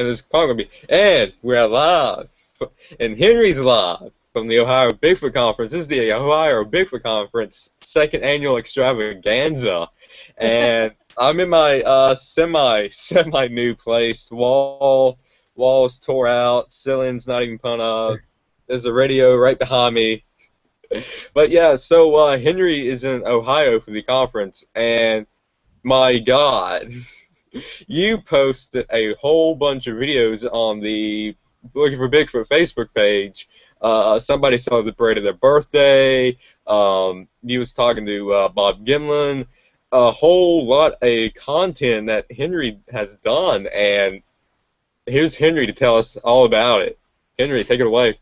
And it's probably going to be, and we're live. And Henry's live from the Ohio Bigfoot Conference. This is the Ohio Bigfoot Conference, second annual Extravaganza. And I'm in my semi new place. Walls tore out, ceiling's not even put up. There's a radio right behind me. But yeah, so Henry is in Ohio for the conference, and my God, you posted a whole bunch of videos on the Looking for Bigfoot Facebook page. Somebody celebrated their birthday. You was talking to Bob Gimlin. A whole lot of content that Henry has done, and here's Henry to tell us all about it. Henry, take it away.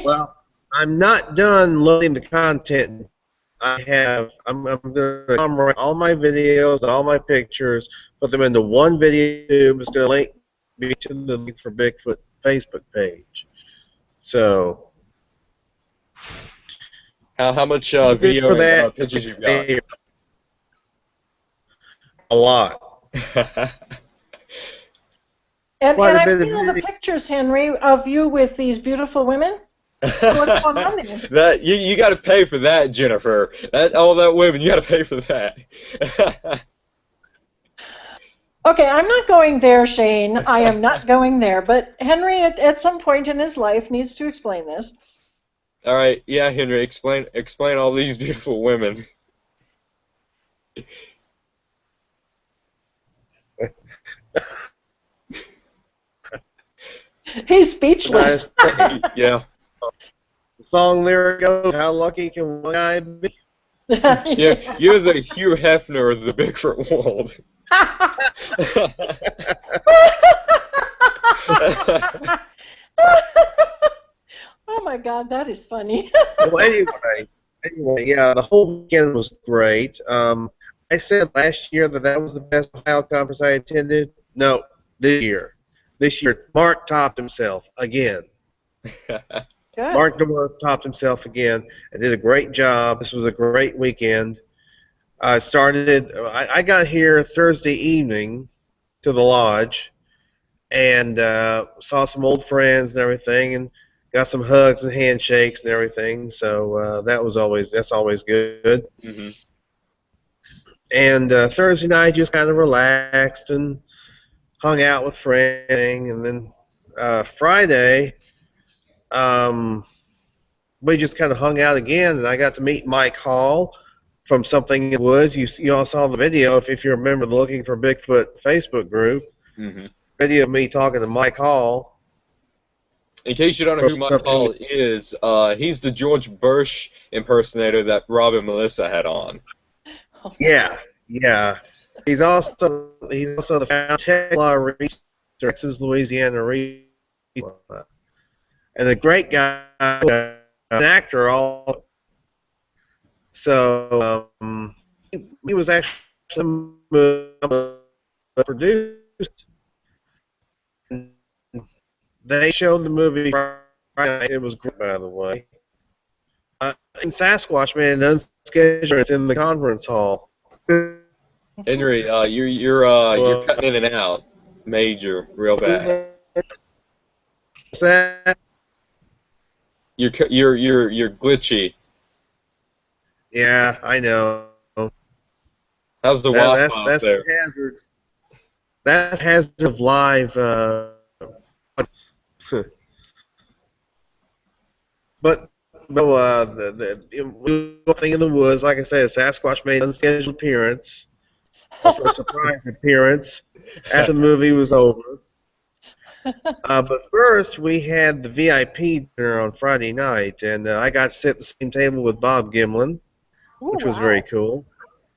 Well, I'm not done loading the content. I'm going to summarize all my videos, all my pictures, put them into one video. It's going to link me to the Link for Bigfoot Facebook page. So, how much video for that, and pictures you've got? A lot. And I've seen all the pictures, Henry, of you with these beautiful women. What's going on there? That you got to pay for that, Jennifer. All that women, you got to pay for that. Okay, I'm not going there, Shane. I am not going there. But Henry, at some point in his life, needs to explain this. All right, yeah, Henry, explain all these beautiful women. He's speechless. Yeah. The song lyric goes, "How lucky can one guy be?" Yeah, you're the Hugh Hefner of the Bigfoot world. Oh my God, that is funny. Well, anyway, yeah, the whole weekend was great. I said last year that was the best Ohio conference I attended. No, this year, Mark topped himself again. Good. Mark DeWerth topped himself again and did a great job. This was a great weekend. I got here Thursday evening to the lodge and saw some old friends and everything, and got some hugs and handshakes and everything. So that's always good. Mm-hmm. And Thursday night just kind of relaxed and hung out with friends, and then Friday. We just kind of hung out again, and I got to meet Mike Hall from Something in the Woods. You all saw the video, if you remember the Looking for Bigfoot Facebook group. Mm-hmm. Video of me talking to Mike Hall. In case you don't know who Mike Hall is, he's the George Bush impersonator that Rob and Melissa had on. Yeah. He's also the founder of Techlaw Research, Texas, Louisiana Research. And a great guy, an actor. So he was actually produced. They showed the movie Friday night. It was great, by the way. In Sasquatch Man, unscheduled. It's in the conference hall. Henry, you're cutting in and out, major, real bad. What's that? You're glitchy. Yeah, I know. How's the Wi-Fi that's there? The hazards. That's the hazard of live. But the thing in the woods, like I said, Sasquatch made an unscheduled appearance. Also a surprise appearance after the movie was over. But first, we had the VIP dinner on Friday night, and I got to sit at the same table with Bob Gimlin, which was very cool.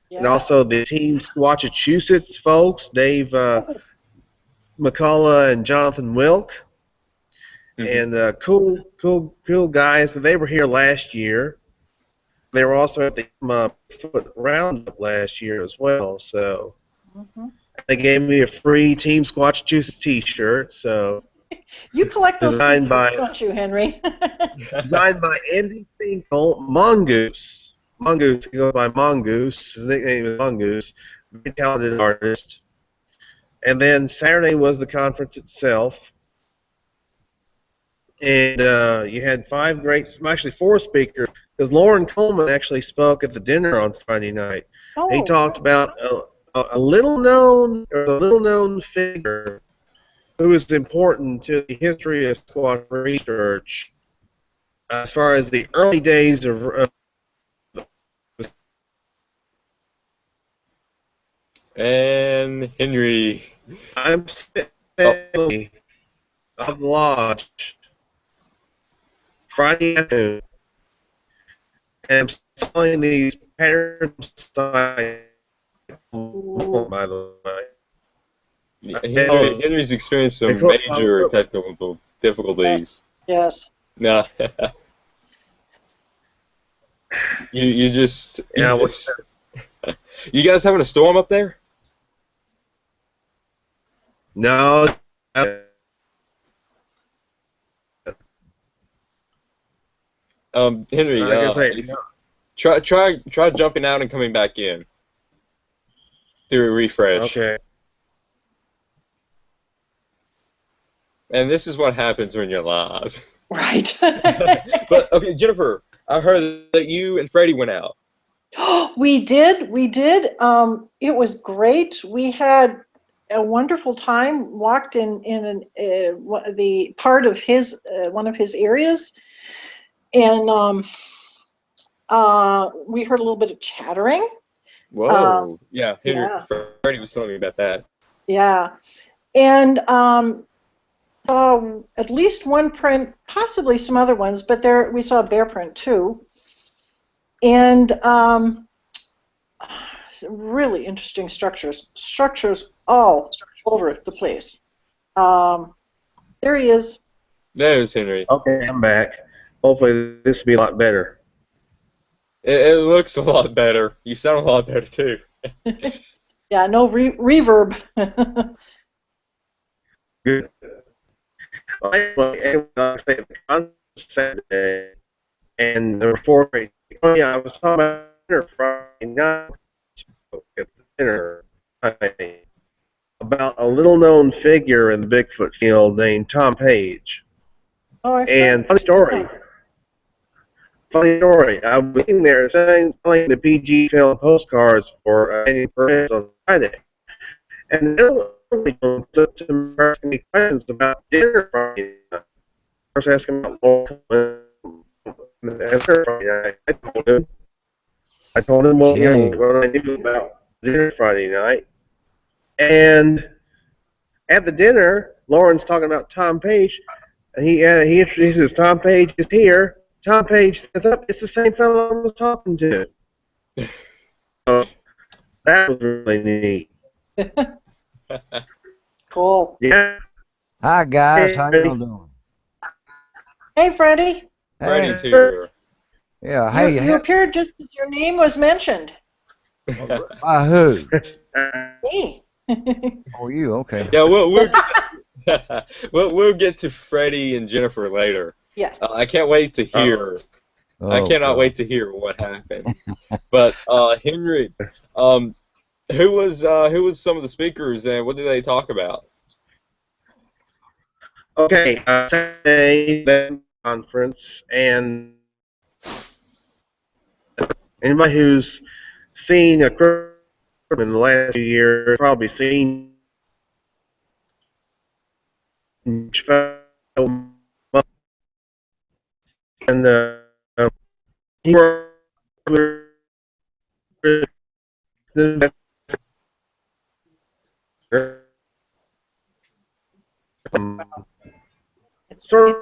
Yeah. And also the Team Squatchachusetts folks, Dave McCullough and Jonathan Wilk. Mm-hmm. And cool guys. They were here last year. They were also at the Bigfoot Roundup last year as well. So they gave me a free Team Squatchachusetts T-shirt. So you collect those t-shirts, don't you, Henry? Designed by Andy Finkel, Mongoose. Mongoose, he goes by Mongoose. His nickname is Mongoose. Very talented artist. And then Saturday was the conference itself. And you had actually four speakers, because Lauren Coleman actually spoke at the dinner on Friday night. He Oh, talked about a little known figure who is important to the history of squash research as far as the early days of And Henry. I'm Oh, sitting of the lodge Friday afternoon, and I'm selling these patterns by the way. Henry's experienced They some call major technical difficulties. yes. No, you just Yeah, you guys having a storm up there? no. Henry, Like I say, no. try jumping out and coming back in. Do a refresh. Okay. And this is what happens when you're live. Right. But okay, Jennifer, I heard that you and Freddie went out. We did. We did. It was great. We had a wonderful time. Walked in the part of his one of his areas, and we heard a little bit of chattering. Whoa. Yeah, Yeah. Freddie was telling me about that. Yeah, and saw at least one print, possibly some other ones, but there we saw a bear print too, and really interesting structures all over the place. There he is. There's Henry. Okay, I'm back. Hopefully this will be a lot better. It looks a lot better. You sound a lot better too. Yeah, no reverb. Good. Well, anyway, I say the conference Saturday, and there were four. Oh yeah, I was talking about dinner Friday night at the dinner about a little-known figure in the Bigfoot field named Tom Page. Oh, I And funny story. I was sitting there selling the PG film postcards for any purchase on Friday, and then took to asking me questions about dinner Friday night. I was asking about dinner Friday night. I told him what I knew about dinner Friday night, and at the dinner, Lauren's talking about Tom Page, and he introduces Tom Page is here. Tom Page says, "Up, it's the same fellow I was talking to." So that was really neat. Cool. Yeah. Hi guys, Hey, how y'all doing? Hey, Freddie. Freddie's here. Yeah, You hey, appeared just as your name was mentioned. by who? Me. Oh, you, okay. Yeah, we'll get to Freddie and Jennifer later. Yeah. I can't wait to hear. I Oh, cannot God. wait to hear what happened. But Henry, who was some of the speakers and what did they talk about? Okay, Saturday the conference, and anybody who's seen a crime in the last few years probably seen and he worked It's sort of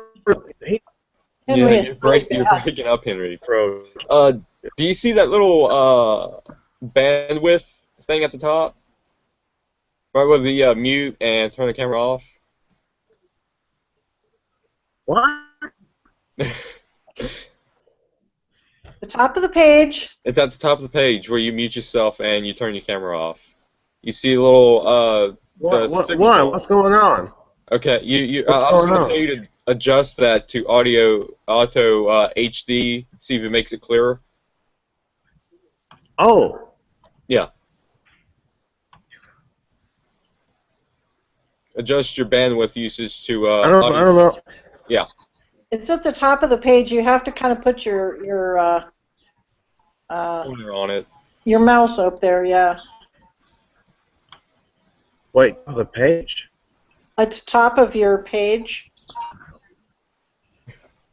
he Henry. Yeah, It's really you're bad. breaking up, Henry. approach. Do you see that little bandwidth thing at the top? Right with the mute and turn the camera off? What? The top of the page. It's at the top of the page where you mute yourself and you turn your camera off. You see a little What? signal Why? bar. What's going on? Okay, What's I was going going to on? tell you to adjust that to auto HD, see if it makes it clearer. Oh. Yeah. adjust your bandwidth usage to I don't know. Yeah. It's at the top of the page. You have to kind of put your Pointer on it. your mouse up there. Yeah. Wait, the page. At the top of your page.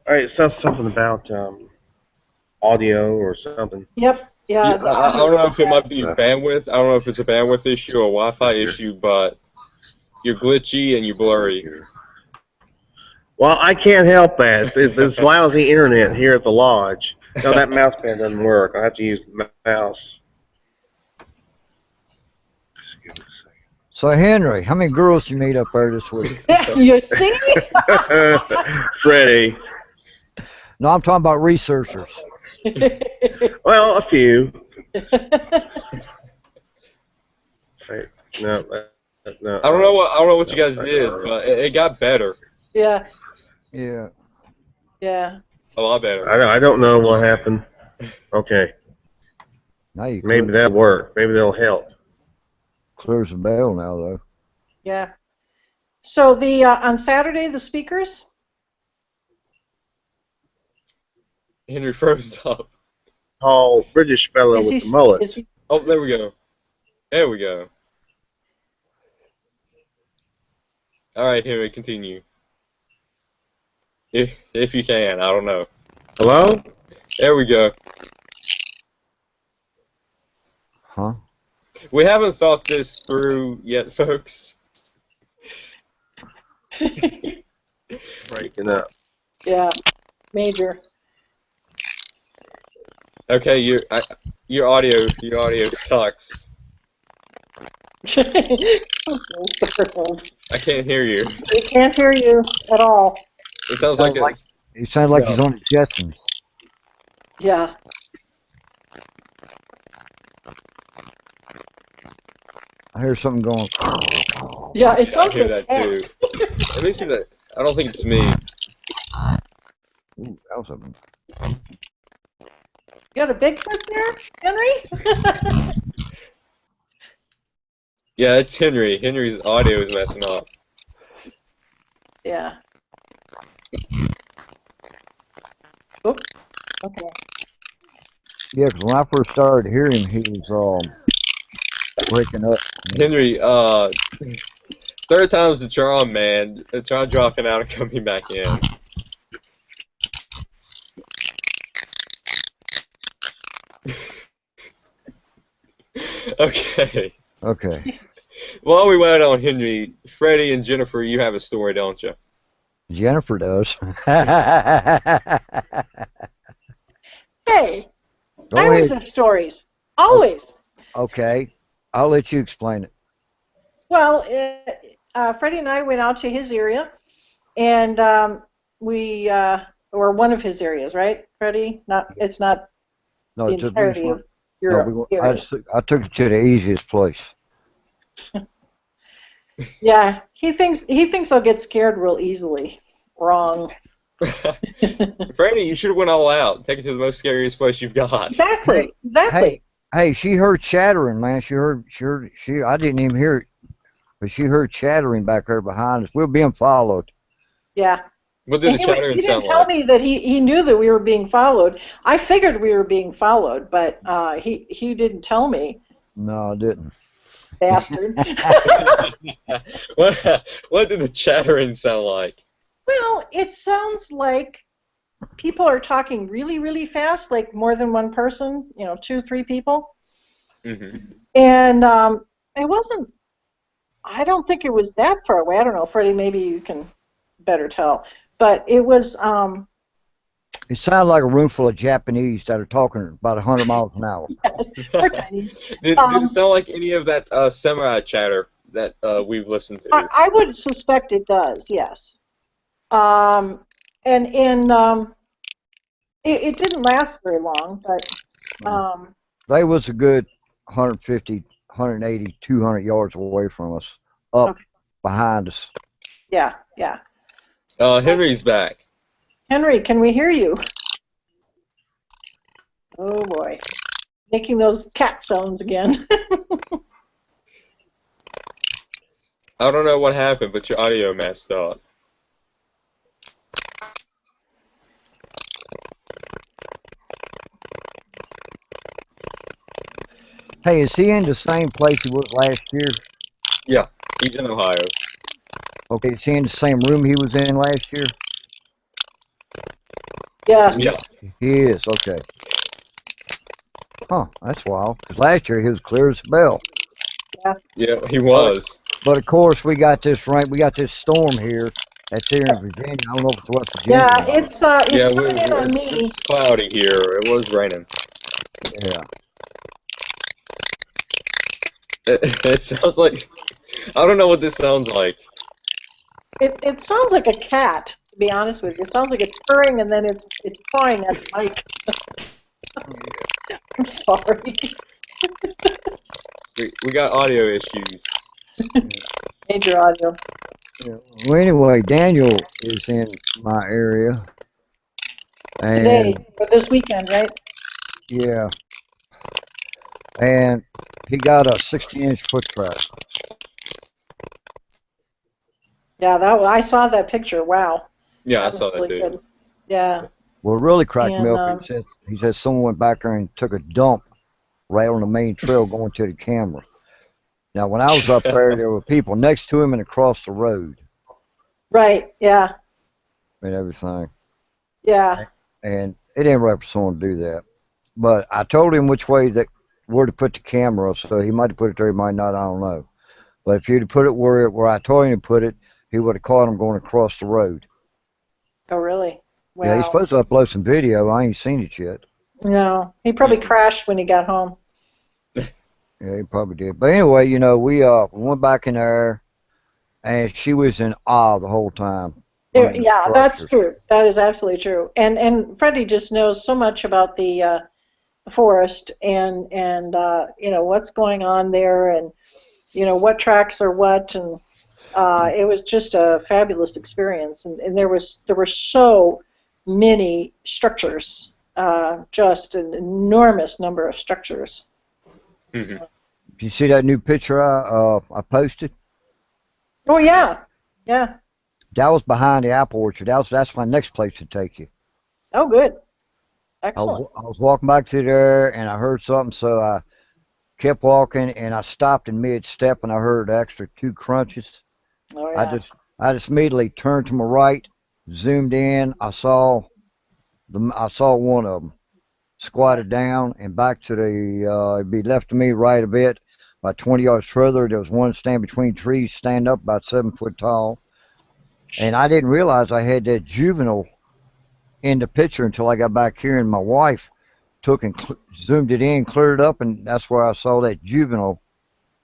All right, it says something about audio or something. Yep. Yeah. Yeah, I don't know if it might be bandwidth. I don't know if it's a bandwidth issue or a Wi-Fi issue, but you're glitchy and you're blurry. Well, I can't help that. It's this lousy internet here at the lodge. No, that mouse pad doesn't work. I have to use the mouse. So Henry, how many girls did you meet up there this week? You see? Freddie. No, I'm talking about researchers. Well, a few. No, no. I don't know what you guys did, but it got better. Yeah. Yeah. Yeah. A lot better. I don't know what happened. Okay. Now you Maybe that'll work. Maybe that'll help. clears the bell now, though. Yeah. So the on Saturday the speakers. Henry froze up. Tall British fellow with the mullet. Oh, there we go. There we go. All right, Henry, continue. If you can, I don't know. Hello? There we go. Huh? We haven't thought this through yet, folks. Breaking up. Yeah. Major. Okay, your audio sucks. I can't hear you. We can't hear you at all. It sounds like it's... He sounds like he's on the Jetsons. Yeah. I hear something going. Yeah, it sounds I hear like that too. Let me see that. I don't think it's me. Ooh, that was something. You got a Bigfoot there, Henry? Yeah, it's Henry. Henry's audio is messing up. Yeah. Oops. Okay. Yeah, because when I first started hearing him, he was breaking up. Henry, third time's the charm, man. Try dropping out and coming back in. Okay. Okay. While we wait on Henry, Freddie and Jennifer, you have a story, don't you? Jennifer does. Hey, Go I always ahead. have stories. Always. Okay. I'll let you explain it. Well, Freddie and I went out to his area, and we or one of his areas, right, Freddie? It's not No, the it's a entirety of your no, area. I took it to the easiest place. Yeah, he thinks I'll get scared real easily. Wrong. Freddie, you should have went all out. Take it to the most scariest place you've got. Exactly. Exactly. Hey, she heard chattering, man. I didn't even hear it, but she heard chattering back there behind us. We're being followed. Yeah. What did the He chattering didn't sound tell like? me that he knew that we were being followed. I figured we were being followed, but he didn't tell me. No, I didn't. Bastard. What did the chattering sound like? Well, it sounds like people are talking really, really fast, like more than one person, 2, 3 people. Mm-hmm. And it wasn't, I don't think it was that far away. I don't know, Freddie, maybe you can better tell. But it was, It sounded like a room full of Japanese that are talking about 100 miles an hour. yes, or Chinese. Did it sound like any of that samurai chatter that we've listened to? I would suspect it does, yes. And it didn't last very long, but They was a good 150, 180, 200 yards away from us, up behind us. yeah, yeah. Henry's back. Henry, can we hear you? Oh boy, making those cat sounds again. I don't know what happened, but your audio messed up. Hey, is he in the same place he was last year? Yeah, he's in Ohio. Okay, is he in the same room he was in last year? Yes. Yeah. He is, okay. Huh, that's wild. Because last year he was clear as a bell. Yeah, he was. But of course we got this rain, we got this storm here that's here in Virginia. I don't know if it's West Virginia Yeah, or not. it's Yeah, coming in on me. it's cloudy here. It was raining. Yeah. It sounds like, I don't know what this sounds like. It sounds like a cat, to be honest with you. It sounds like it's purring and then it's pawing at the mic. I'm sorry. We got audio issues. Major audio. Yeah. Well, anyway, Daniel is in my area. Today, And or this weekend, right? yeah. And he got a 60-inch foot trap. Yeah, I saw that picture. Wow. Yeah, I That was saw that really too. good. Yeah. Well, it really cracked me And up. He said someone went back there and took a dump right on the main trail going to the camera. Now, when I was up there were people next to him and across the road right, yeah. and everything. Yeah. And it ain't right for someone to do that. But I told him where to put the camera, so he might have put it there, he might not, I don't know. But if he'd have put it where I told him to put it, he would have caught him going across the road. Oh, really? Wow. Yeah, he's supposed to upload some video. I ain't seen it yet. No, he probably crashed when he got home. Yeah, he probably did. But anyway, you know, we went back in there, and she was in awe the whole time. Yeah, that's true. That is absolutely true. And Freddie just knows so much about the forest and you know what's going on there and you know what tracks are what and it was just a fabulous experience and there were so many structures, just an enormous number of structures. Mm-hmm. Did you see that new picture I posted? Oh yeah, yeah. That was behind the apple orchard. That's my next place to take you. Oh good, I excellent. was walking back through there and I heard something, so I kept walking and I stopped in mid-step and I heard the extra two crunches. Oh yeah. I just immediately turned to my right, zoomed in. I saw one of them squatted down and back to the it'd be left to me right a bit. About 20 yards further, there was one stand between trees, stand up about 7 foot tall. And I didn't realize I had that juvenile in the picture until I got back here, and my wife took and zoomed it in, cleared it up, and that's where I saw that juvenile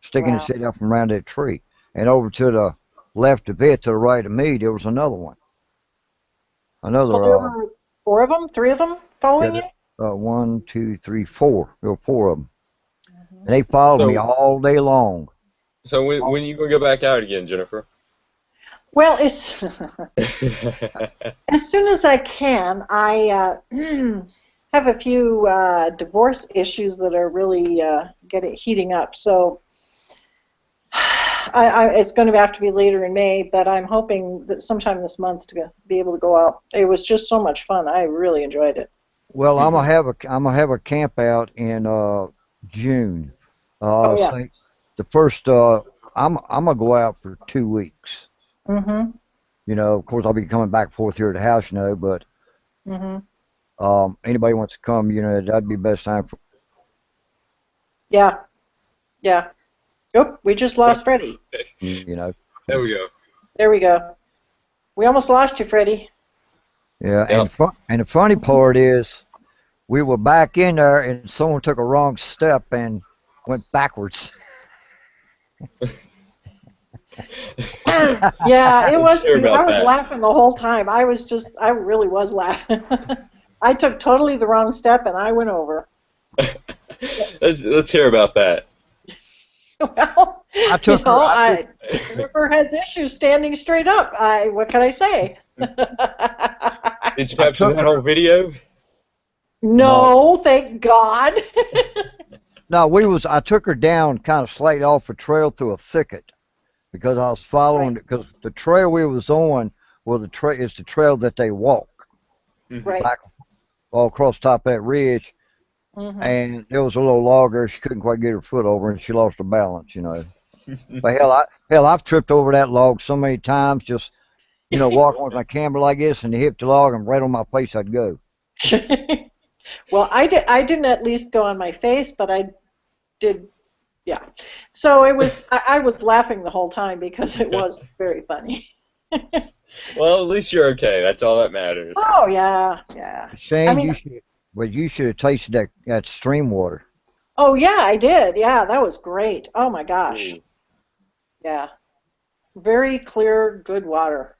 sticking his head up from around that tree. And over to the left of it, to the right of me, there was another one. Another. So there were 4 of them, 3 of them following you? 1, 2, 3, 4. There were 4 of them. And they followed me all day long. So when you gonna go back out again, Jennifer? Well, as soon as I can. I have a few divorce issues that are really heating up. So it's going to have to be later in May, but I'm hoping that sometime this month to be able to go out. It was just so much fun. I really enjoyed it. Well, I'm gonna have a camp out in June. Oh yeah. The first I'm gonna go out for 2 weeks. Mhm. You know, of course I'll be coming back forth here at the house, you know, but anybody wants to come, you know, that'd be the best time for. Yeah. Yeah. Oop, we just lost Freddie. You know. There we go. There we go. We almost lost you, Freddie. Yeah, Yep. and the funny part is, we were back in there, and someone took a wrong step and went backwards. Yeah, it was. Sure about I was that. laughing the whole time. I really was laughing. I took totally the wrong step, and I went over. Let's hear about that. Well, Jennifer has issues standing straight up. What can I say? Did you capture that on video? No, thank God. No, I took her down kind of slightly off a trail through a thicket, because I was following it, because the trail we was on is the trail that they walk Right. back all across top of that ridge, and there was a little log there. She couldn't quite get her foot over, and she lost her balance, you know. But I've tripped over that log so many times, just walking with my camera like this, and hit the log, and right on my face I'd go. Well, I didn't at least go on my face, but I did. Yeah. So it was. I was laughing the whole time because it was very funny. Well, at least you're okay. That's all that matters. Oh yeah, yeah. Shane, I mean, you should have tasted that stream water. oh yeah, I did. Yeah, that was great. Oh my gosh. Ooh. Yeah. Very clear, good water.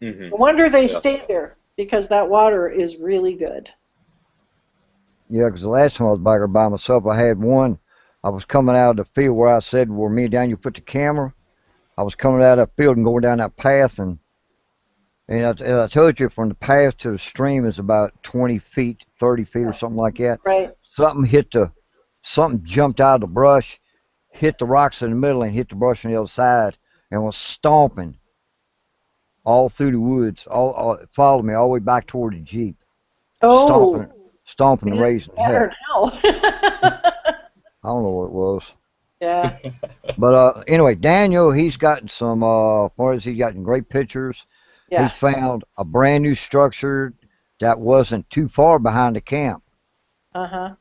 Mm-hmm. No wonder they Yeah. stay there because that water is really good. Yeah, because the last time I was back there by myself, I had one. I was coming out of the field where I said where me and Daniel put the camera. I was coming out of that field and going down that path, and I told you, from the path to the stream is about 20 feet, 30 feet, or something like that. Right. Something jumped out of the brush, hit the rocks in the middle, and hit the brush on the other side, and was stomping all through the woods. All followed me all the way back toward the Jeep. Oh. Stomping and raising Better hell. hell. I don't know what it was. Yeah. But anyway, Daniel, he's gotten some, he's gotten great pictures. Yeah. He's found a brand new structure that wasn't too far behind the camp. Uh-huh.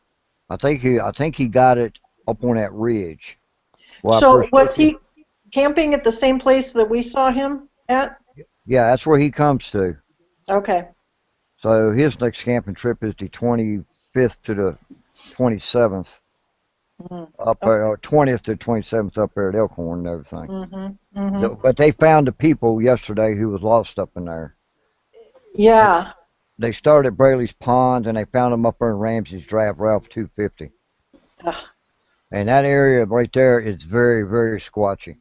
I think he got it up on that ridge. Well, So was he camping at the same place that we saw him at? Yeah, that's where he comes to. Okay. So his next camping trip is the 25th to the 27th. Up there, or 20th to 27th up there at Elkhorn and everything. But they found the people yesterday who was lost up in there. Yeah. They started at Braley's Pond, and they found them up there in Ramsey's Draft Ralph 250. And that area right there is very, very squatchy.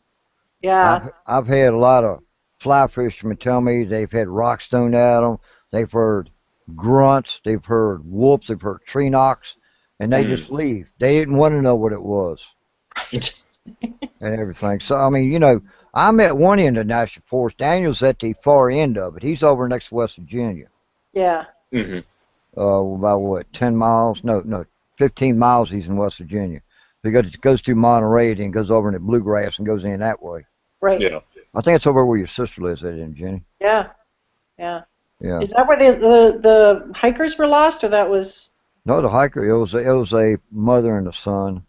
Yeah. I've had a lot of fly fishermen tell me they've had rocks thrown at them. They've heard grunts. They've heard whoops. They've heard tree knocks. And they just leave. They didn't want to know what it was. Right. And everything. So, I mean, I'm at one end of the National Forest. Daniel's at the far end of it. He's over next to West Virginia. Yeah. About what, 10 miles? No, 15 miles he's in West Virginia. Because it goes through Monterey, then goes over into Bluegrass and goes in that way. Right. Yeah. I think it's over where your sister lives at, isn't it, Jenny? Yeah. Yeah. Yeah. Is that where the hikers were lost, or that was? No, the hiker. It was a mother and a son.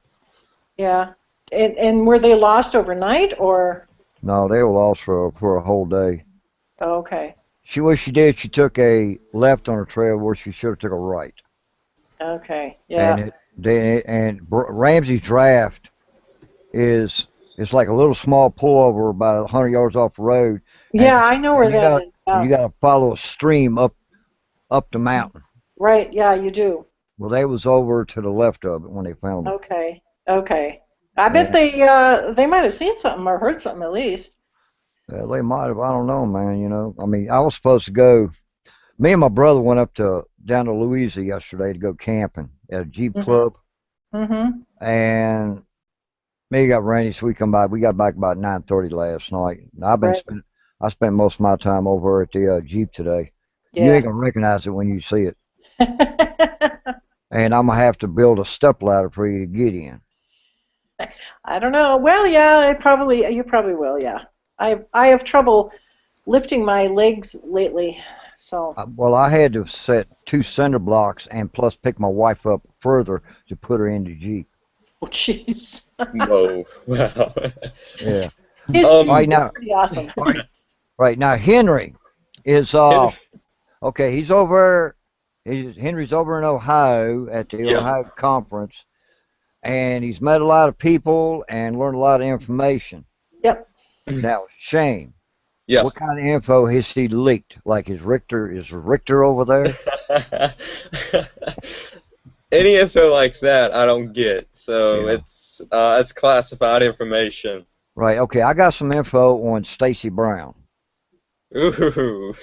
Yeah. And were they lost overnight, or? No, they were lost for a whole day. Oh, okay. What she did, she took a left on her trail where she should have took a right. Okay. Yeah. And Ramsey's Draft is like a little small pullover about 100 yards off the road. Yeah, I know where that is. Yeah. You got to follow a stream up the mountain. Right. Yeah, you do. Well, they was over to the left of it when they found them. Okay. Okay. I bet they might have seen something or heard something at least. Yeah, they might have. I don't know, man. I mean, I was supposed to go. Me and my brother went down to Louisa yesterday to go camping at a Jeep club. And me got rainy, so we got back about 9:30 last night. And I spent most of my time over at the Jeep today. Yeah. You ain't gonna recognize it when you see it. And I'm gonna have to build a step ladder for you to get in. I don't know. Well, yeah, you probably will. Yeah, I have trouble lifting my legs lately, so. Well, I had to set 2 cinder blocks and plus pick my wife up further to put her in the Jeep. Oh, jeez. Whoa. Wow. Yeah. His Jeep right is now, pretty awesome. Right now, Henry is okay. He's over. Henry's over in Ohio at the Ohio conference, and he's met a lot of people and learned a lot of information. Yep. Now, Shane, What kind of info has he leaked? Like, is Richter over there? Any info like that, I don't get. So it's classified information. Right. Okay. I got some info on Stacy Brown. Ooh.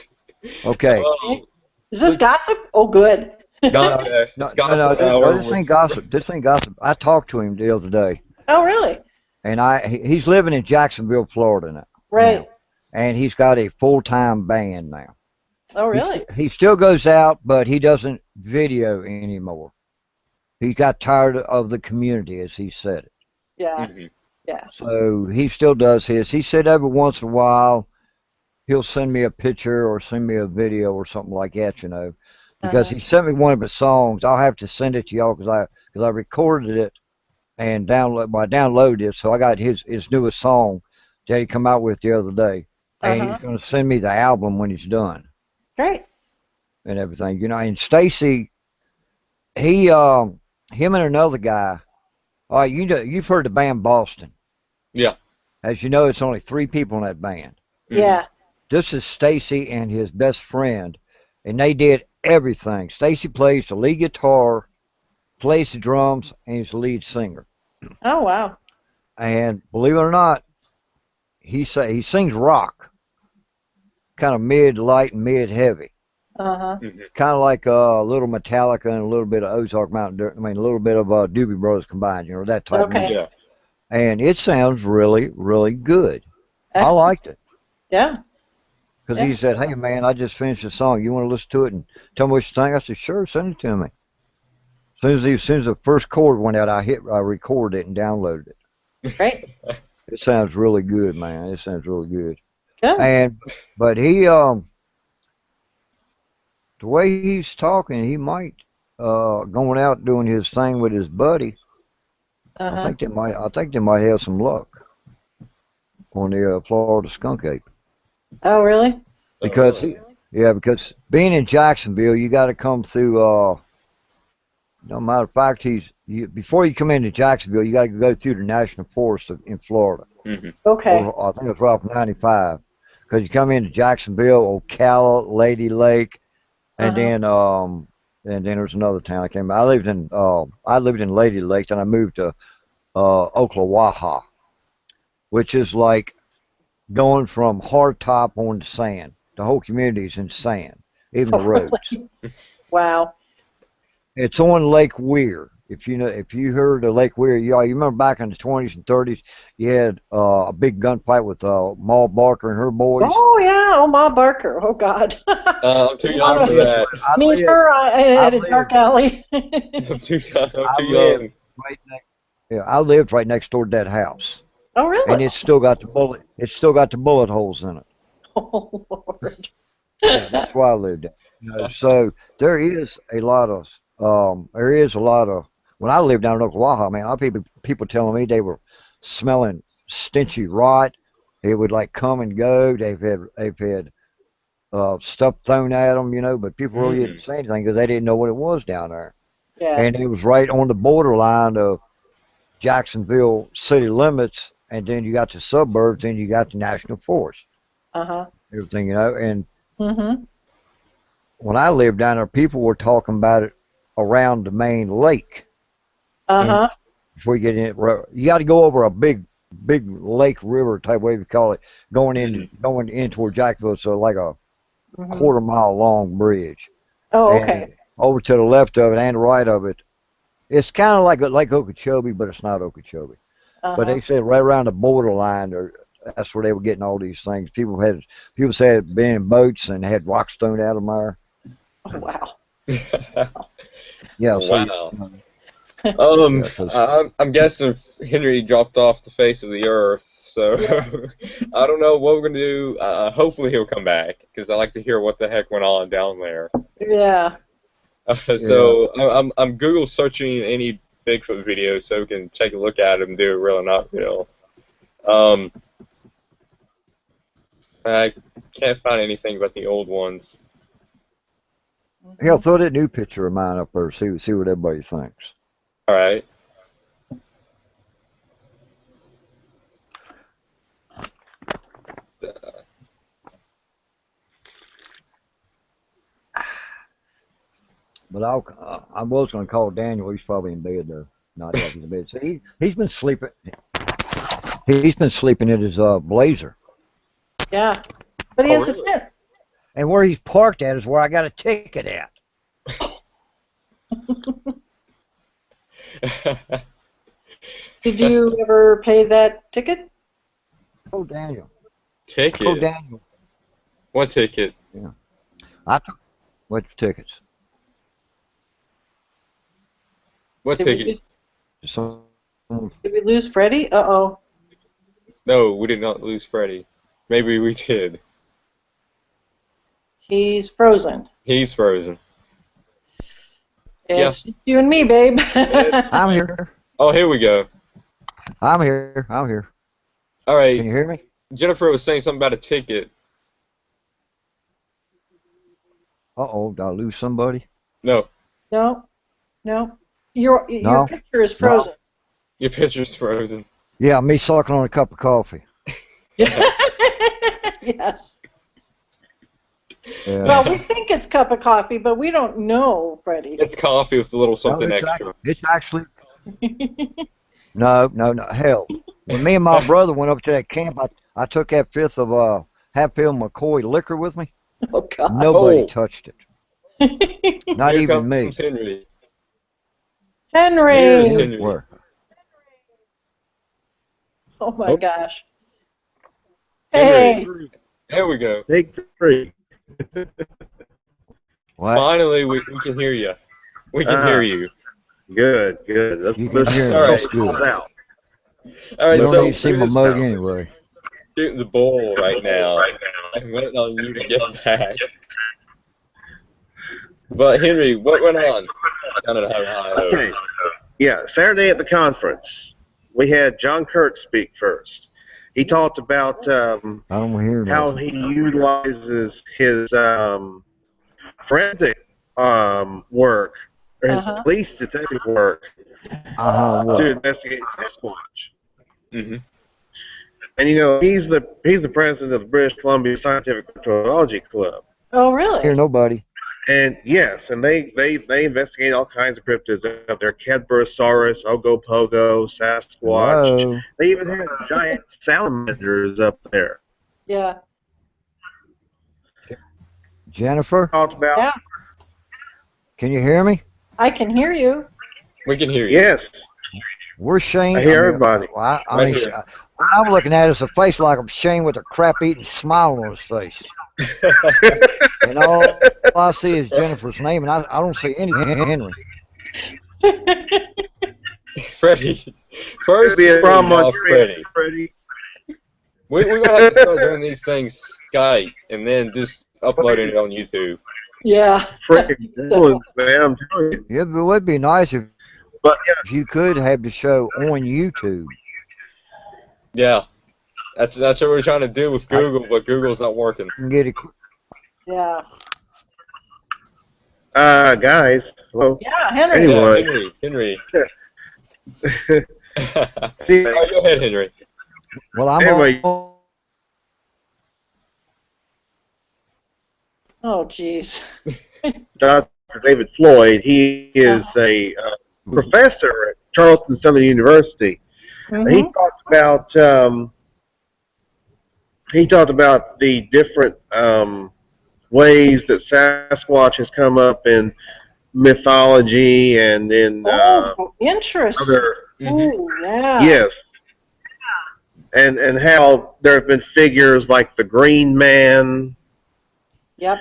Okay. Oh, Is this gossip? Oh, good. it's gossip hour. This ain't gossip. I talked to him the other day. Oh, really? and he's living in Jacksonville, Florida now. Right. And he's got a full-time band now. Oh, really? He still goes out, but he doesn't video anymore. He got tired of the community, as he said it. Yeah. Mhm. Yeah. So he still does his. He said every once in a while he'll send me a picture or send me a video or something like that, because he sent me one of his songs. I'll have to send it to y'all because I recorded it and I downloaded it. So I got his newest song that he come out with the other day, and he's going to send me the album when he's done. Great. And everything, And Stacy, him and another guy. All right, you've heard the band Boston. Yeah. As you know, it's only 3 people in that band. Yeah. This is Stacy and his best friend, and they did everything. Stacy plays the lead guitar, plays the drums, and he's the lead singer. Oh, wow. And believe it or not, he sings rock, kind of mid light and mid heavy, Mhm. kind of like a little Metallica and a little bit of Ozark Mountain Dirt. I mean, a little bit of Doobie Brothers combined, that type of Okay. music. Yeah. And it sounds really, really good. I Excellent. liked it. Yeah. Because Yeah. he said, "Hey man, I just finished a song. You want to listen to it and tell me what you think?" I said, "Sure, send it to me." As soon as the first chord went out, I recorded it and downloaded it. Great. It sounds really good, man. It sounds really good. Good. But he the way he's talking, he might going out doing his thing with his buddy. I think they might have some luck on the Florida Skunk Ape. Oh, really? Because because being in Jacksonville, you got to come through. No matter of fact, before you come into Jacksonville, you got to go through the National Forest in Florida. Mhm. Okay. Or, I think it's right off 95. Because you come into Jacksonville, Ocala, Lady Lake, and then there's another town I came. I lived in Lady Lake, then I moved to Ocklawaha, which is like going from hardtop on to sand. The whole community's in sand, even the roads. Wow. It's on Lake Weir. If you heard of Lake Weir, you remember back in the 20s and 30s, you had a big gunfight with Ma Barker and her boys. Oh, yeah. Oh, Ma Barker. Oh, God. I'm too young for that. Meet her at a dark alley. I'm too young. I lived right next door to that house. Oh, really? And it's still got the bullet holes in it. Oh, Lord. Yeah, that's why I lived there. So there is a lot of when I lived down in Oklahoma, man, a lot of people telling me they were smelling stinchy rot. It would like come and go. They've had stuff thrown at them, but people really didn't say anything because they didn't know what it was down there. Yeah. And it was right on the borderline of Jacksonville city limits, and then you got the suburbs, and you got the National Forest. Everything, and when I lived down there, people were talking about it around the main lake. Before you get in, you got to go over a big lake river type, whatever you call it, going in toward Jacksonville. So like a quarter-mile long bridge. Oh, okay. And over to the left of it and the right of it, it's kind of like Lake Okeechobee, but it's not Okeechobee. But they said right around the borderline, that's where they were getting all these things. People said been in boats and had rocks thrown at them there. Oh, wow. Yeah. Wow. I'm guessing Henry dropped off the face of the earth, so I don't know what we're gonna do. Hopefully he'll come back because I like to hear what the heck went on down there. Yeah. So I'm Google searching any Bigfoot videos so we can take a look at them, do real or not real. I can't find anything about the old ones. Hell, throw that new picture of mine up there. See what everybody thinks. All right. But I was going to call Daniel. He's probably in bed though. Not yet. He's in bed. So he's been sleeping. He's been sleeping in his Blazer. Yeah. But he has a tent. And where he's parked at is where I got a ticket at. Did you ever pay that ticket? Oh, Daniel. Oh, Ticket? Daniel. What ticket? Yeah. I took what tickets? What Did we ticket? lose, Some, did we lose Freddie? Uh-oh. No, we did not lose Freddy. Maybe we did. He's frozen. He's frozen. It's just you and me, babe. I'm here. Oh, here we go. I'm here. I'm here. All Can right. you hear me? Jennifer was saying something about a ticket. Uh-oh, did I lose somebody? No, No, no. Your No? picture is frozen. your picture's frozen. Yeah, me sucking on a cup of coffee. Yes. Yeah. Well, we think it's cup of coffee, but we don't know, Freddie. It's coffee with a little something No, extra. It's actually no. Hell, when me and my brother went up to that camp, I took that fifth of Hatfield McCoy liquor with me. Oh God. Nobody Oh. touched it. Not Here even me. comes Henry. Henry. Here's Henry. Where? Oh my Oh. gosh. Henry. Hey. There we go. Take 3. What? Finally, we can hear you. We can hear you. Good, good. Let's You can hear me. All right. That's good. out. All right, You don't so need to see we're my just mug anyway. shooting the bull right now. I'm waiting on you to get back. But Henry, what went on down in Ohio? Okay. Yeah, Saturday at the conference, we had John Kurt speak first. He talked about I don't hear how nothing. he utilizes his forensic work, or his Uh-huh. police detective work, to What? investigate Sasquatch. Mm-hmm. And you know, he's the president of the British Columbia Scientific Cryptozoology Club. Oh, Hear really? nobody. And yes, and they investigate all kinds of cryptids out there: Cadborosaurus, Ogopogo, Sasquatch. Hello. They even have giant salamanders up there. Yeah. Jennifer, Talked about Yeah. can you hear me? I can hear you. We can hear you. yes, Where's Shane? I hear everybody. Well, I Right mean, here. I'm looking at his face like I'm Shane with a crap-eating smile on his face. And all I see is Jennifer's name, and I don't see any Henry. Freddie. First, Be a Henry, problem now on your Freddie. end, Freddie. We're gonna have to start doing these things Skype and then just uploading it on YouTube. Yeah. Freaking villains, man! I'm telling you. It would be nice if But yeah, you could have the show on YouTube. Yeah, that's what we're trying to do with Google, but Google's not working. You can get it. Yeah. guys, hello. Yeah, Henry. Anyway. Yeah, Henry. See, All right, go ahead, Henry. Well, I'm Anyway. on. Oh, jeez. Dr. David Floyd, he is a professor at Charleston Southern University. Mhm. He talked about the different ways that Sasquatch has come up in mythology and in Oh, interesting. other Ooh, yeah. yes, and how there have been figures like the Green Man Yep.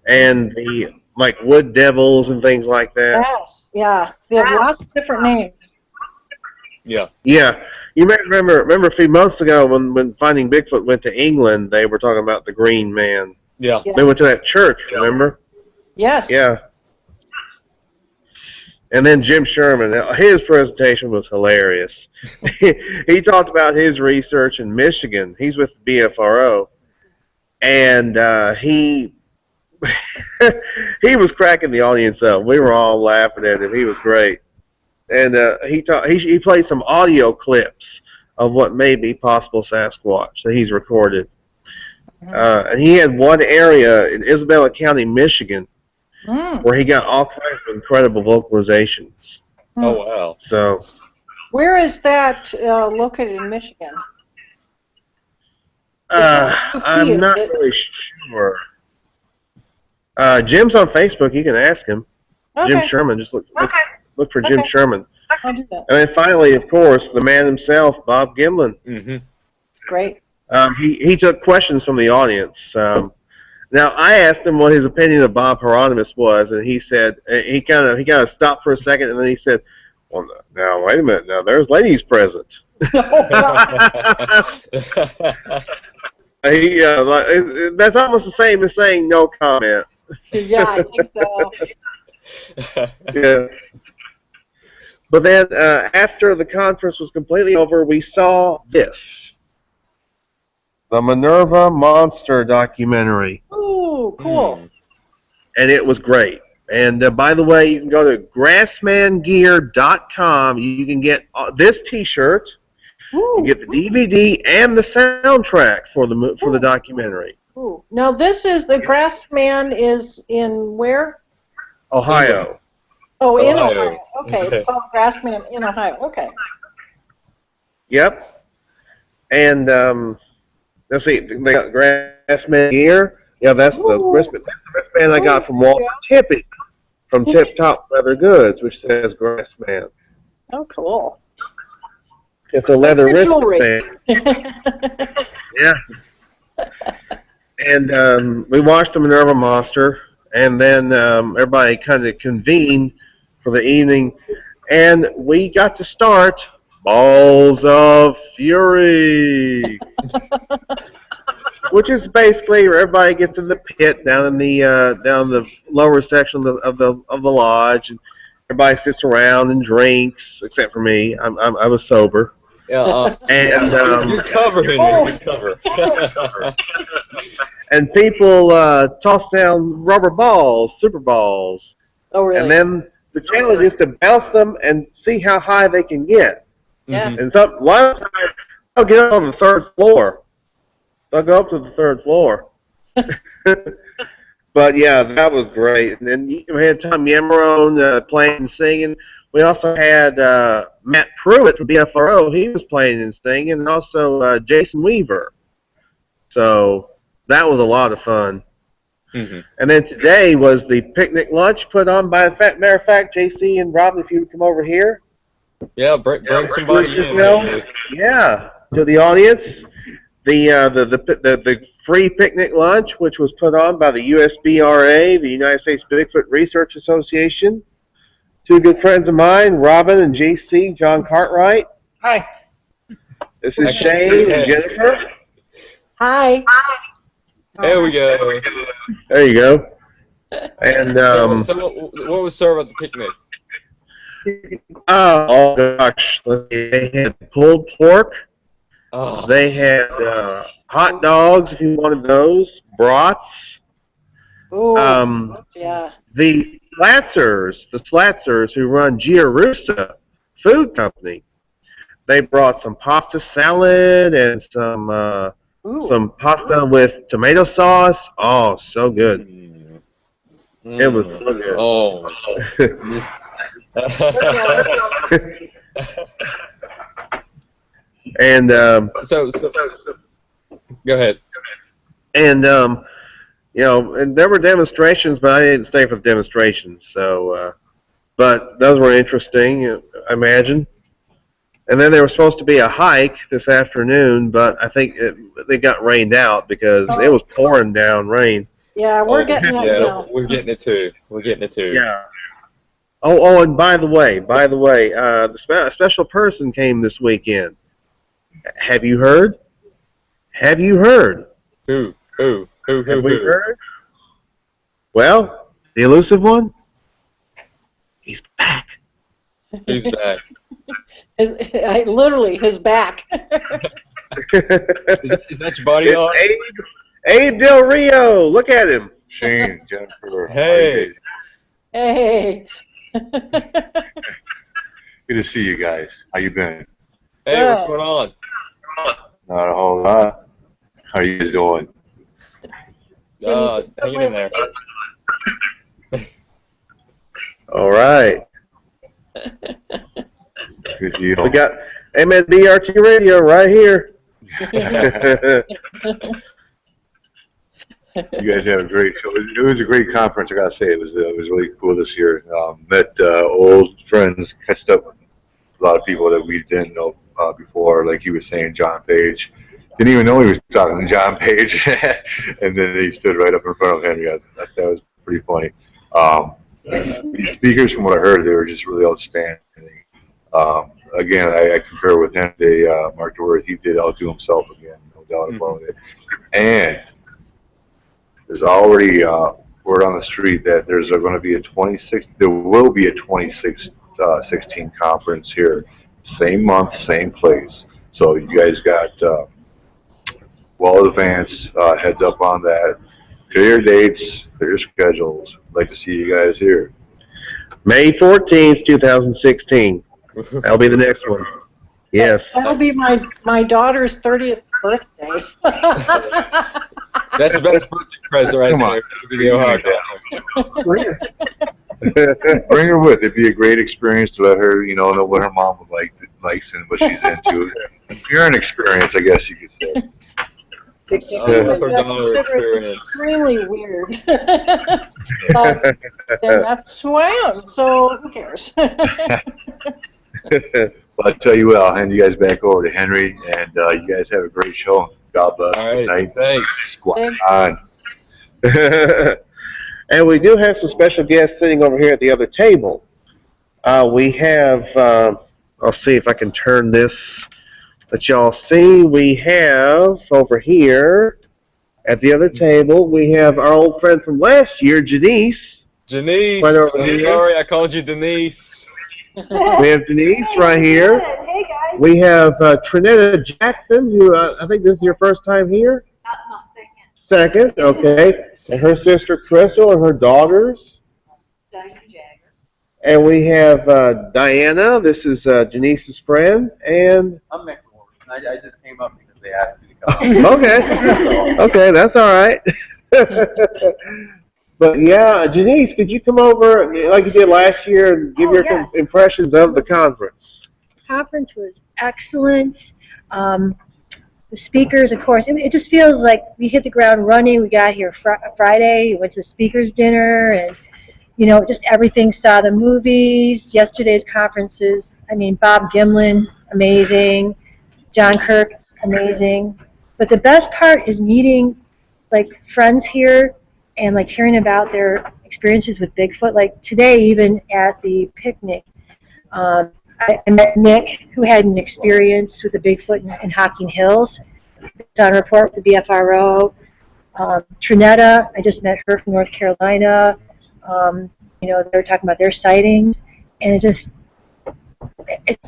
and the like wood devils and things like that. Yes. Yeah. They have lots of different names. Yeah. Yeah, you may remember a few months ago when Finding Bigfoot went to England, they were talking about the Green Man. Yeah. Yeah. They went to that church, remember? Yes. Yeah. And then Jim Sherman, his presentation was hilarious. He talked about his research in Michigan. He's with the BFRO, and he he was cracking the audience up. We were all laughing at him. He was great. And he played some audio clips of what may be possible Sasquatch that he's recorded. And he had one area in Isabella County, Michigan, where he got all kinds of incredible vocalizations. Oh wow. So Where is that located in Michigan? I'm not really sure. Jim's on Facebook. You can ask him. Okay. Jim Sherman. Just look. Look for Jim Okay. Sherman. I'll do that. And then finally, of course, the man himself, Bob Gimlin. Mm-hmm. Great. He took questions from the audience. Now I asked him what his opinion of Bob Hieronymus was, and he said he kind of stopped for a second, and then he said, "Well, now wait a minute. Now there's ladies present." That's almost the same as saying no comment. Yeah, I think so. Yeah. But then after the conference was completely over, we saw this. The Minerva Monster documentary. Ooh, cool. And it was great. And by the way, you can go to grassmangear.com. You can get this T-shirt. You get the DVD and the soundtrack for the documentary. Ooh. Now this is the Grassman is in where? Ohio. Oh, in Ohio. Okay, it's called Grassman in Ohio. Okay. Yep. And let's see, they got Grassman gear. Yeah, that's the wristband I got from Walter Tippett from Tip Top Leather Goods, which says Grassman. Oh, cool. It's a leather wristband. Yeah. And we watched the Minerva Monster, and then everybody kind of convened for the evening, and we got to start Balls of Fury, which is basically where everybody gets in the pit down in the lower section of the lodge, and everybody sits around and drinks, except for me. I was sober. Yeah, and you're covering it. You're cover. And people toss down rubber balls, super balls. Oh, really? And then the challenge is to bounce them and see how high they can get. Yeah. And a lot of times they'll get up on the third floor. They'll go up to the third floor. But yeah, that was great. And then we had Tom Yamarone playing and singing. We also had Matt Pruitt from BFRO. He was playing and singing, and also Jason Weaver. So that was a lot of fun. Mm-hmm. And then today was the picnic lunch put on by, matter of fact, JC and Robin, if you would come over here. Yeah, bring somebody in. Yeah, to the audience. The free picnic lunch, which was put on by the USBRA, the United States Bigfoot Research Association. Two good friends of mine, Robin and JC, John Cartwright. Hi. This is Shane and Jennifer. Hi. There we go. There you go. And so what was served at the picnic? Oh gosh, they had pulled pork. Oh. They had hot dogs if you wanted those, brats. Ooh, yeah. The Slatzers who run Giarusa Food Company, they brought some pasta salad and some pasta with tomato sauce. Oh, so good. It was so good. Oh. And so go ahead. And you know, and there were demonstrations, but I didn't stay for the demonstrations. So, but those were interesting, I imagine. And then there was supposed to be a hike this afternoon, but I think they got rained out because it was pouring down rain. Yeah, we're getting it now. We're getting it too. Yeah. Oh, and by the way, the special person came this weekend. Have you heard? Who? Have we heard? Well, the elusive one, he's back. He's back. Literally, his back. Is that your bodyguard? Abe Del Rio, look at him. Shane, Jennifer. Hey. Hey. Good to see you guys. How you been? Hey, what's going on? Not a whole lot. How you guys doing? Hanging in there. All right. Good deal. We got MSBRT Radio right here. You guys have a great show. It was a great conference. I gotta say, it was really cool this year. Met old friends, catched up with a lot of people that we didn't know before. Like he was saying, John Page. Didn't even know he was talking to John Page, and then he stood right up in front of Henry. That was pretty funny. These speakers, from what I heard, they were just really outstanding. Again, I concur with him. Mark Doherty, he did outdo himself again, no doubt about it. And there's already word on the street that there's going to be a 26. There will be a 16 conference here, same month, same place. So you guys got well advanced heads up on that. Clear your dates, clear your schedules. I'd like to see you guys here. May 14th, 2016. That'll be the next one. Yes. That'll be my daughter's 30th birthday. That's the best birthday present right there. The Ohio Bring her with. It'd be a great experience to let her, know what her mom would likes and what she's into. Parent experience, I guess you could say. Extremely weird. But then that's who I am, so who cares? Well, I'll tell you what, I'll hand you guys back over to Henry, and you guys have a great show. God bless. All right, good night. thanks. Squad on. And we do have some special guests sitting over here at the other table. We have, I'll see if I can turn this, that y'all see. We have over here at the other table, we have our old friend from last year, Janice. Janice, Right over I'm here. sorry I called you Denise. We have Denise right here. Hey guys. We have Trinetta Jackson, who I think this is your first time here. No, Second, okay. And her sister Crystal and her daughters. Diane Jagger. And we have Diana. This is Janice's friend. And I'm Mick Morgan. I just came up because they asked me to come. okay, okay, that's all right. But yeah, Janice, could you come over like you did last year and give your impressions of the conference? Conference was excellent. The speakers, of course, it just feels like we hit the ground running. We got here Friday, went to speakers dinner, and just everything. Saw the movies, yesterday's conferences. I mean, Bob Gimlin, amazing. John Kirk, amazing. But the best part is meeting friends here and hearing about their experiences with Bigfoot. Like today, even at the picnic, I met Nick, who had an experience with the Bigfoot in Hocking Hills. Done a report with the BFRO. Trinetta, I just met her from North Carolina. They were talking about their sightings, and it's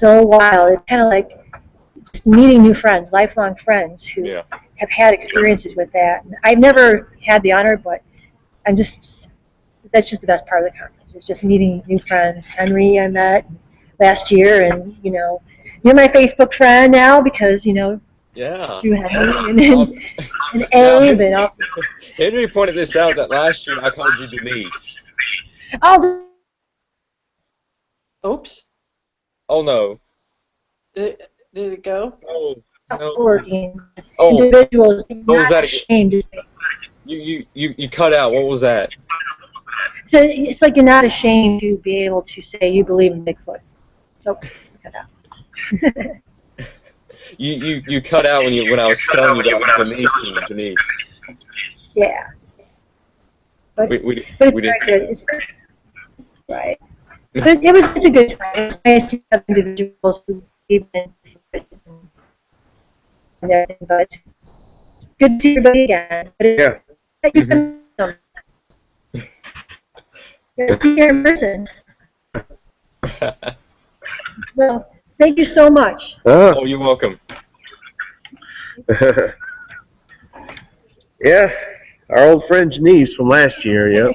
so wild. It's kind of like just meeting new friends, lifelong friends who have had experiences with that. And I've never had the honor, but that's just the best part of the conference. It's just meeting new friends. Henry I met last year, and you're my Facebook friend now because through Henry and Abe and all. Henry pointed this out that last year I called you Denise. Oh. Oops. Oh no. Did it go? Oh no. Oh. Individuals. What was that again? Ashamed. You cut out. What was that? So it's like you're not ashamed to be able to say you believe in Bigfoot. So cut out. You cut out when I was telling you about Denise and Janice. Yeah. But we it's very good. It's very, right. But it was such a good time. It was nice to have individuals who believe in Bigfoot and everything, but good to see everybody again. But you can here in person. Well, thank you so much. Oh, you're welcome. Yeah, our old friend Janice from last year, You've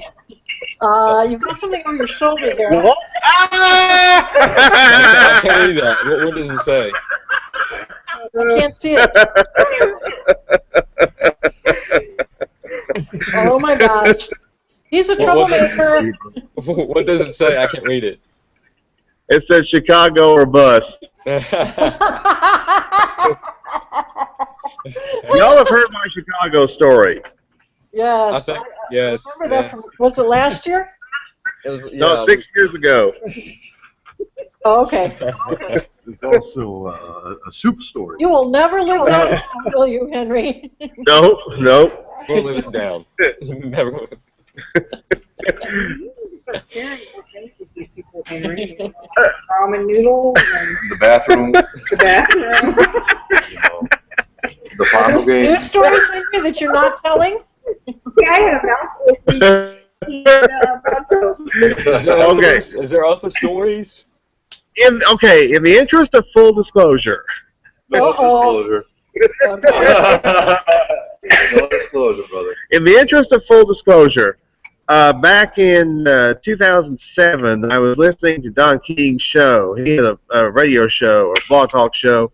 got something on your shoulder there. I can't read that. What does it say? I can't see it. Oh my gosh. He's a troublemaker. What does it say? I can't read it. It says Chicago or bust. Y'all have heard my Chicago story. Yes. Yes. I remember that from, was it last year? It was, No, 6 years ago. Oh, okay. There's also a soup story. You will never live that down, will you, Henry? Nope, nope. We'll live it down. Never will. Ramen noodles and The bathroom, the bathroom. you know, the Are final there game. new stories, Henry, that you're not telling? Yeah, I had a mouse this week. Is there other stories? In the interest of full disclosure, Uh-oh. No disclosure, brother. in the interest of full disclosure, back in 2007, I was listening to Don King's show. He had a radio show or blog talk show,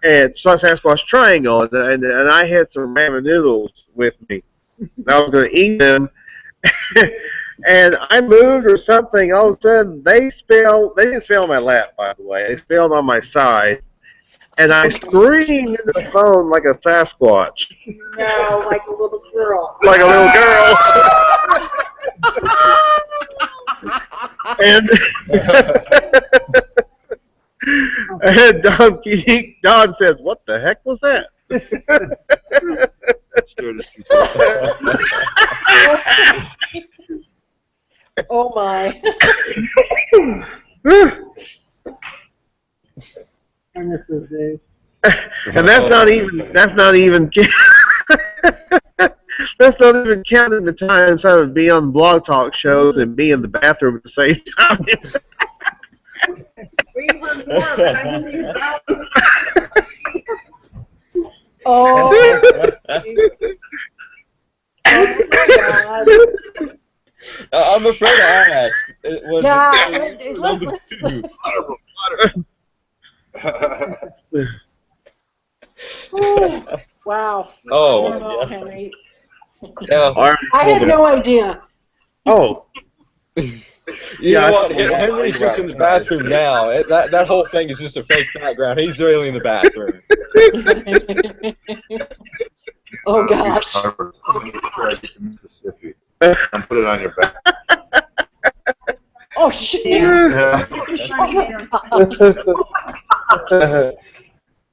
and Sasquatch Triangle, and I had some ramen noodles with me. I was going to eat them, and I moved or something. All of a sudden, they didn't spill on my lap, by the way. They spilled on my side, and I screamed into the phone like a Sasquatch, No, like a little girl. like a little girl. And and Don says, "What the heck was that?" Oh, my. And this is it. And that's not even that's not even counting the times I would be on blog talk shows and be in the bathroom at the same time. We were more, but I didn't even know. Oh. Oh, my God. I'm afraid to ask. Was Yeah, number let's- 2? Ooh, wow. I don't Oh, know, Henry. yeah. I had no idea. Oh, You know what? Henry's just in the bathroom now. That whole thing is just a fake background. He's really in the bathroom. Oh, gosh. Mississippi. And put it on your back. Oh, shit. Yeah.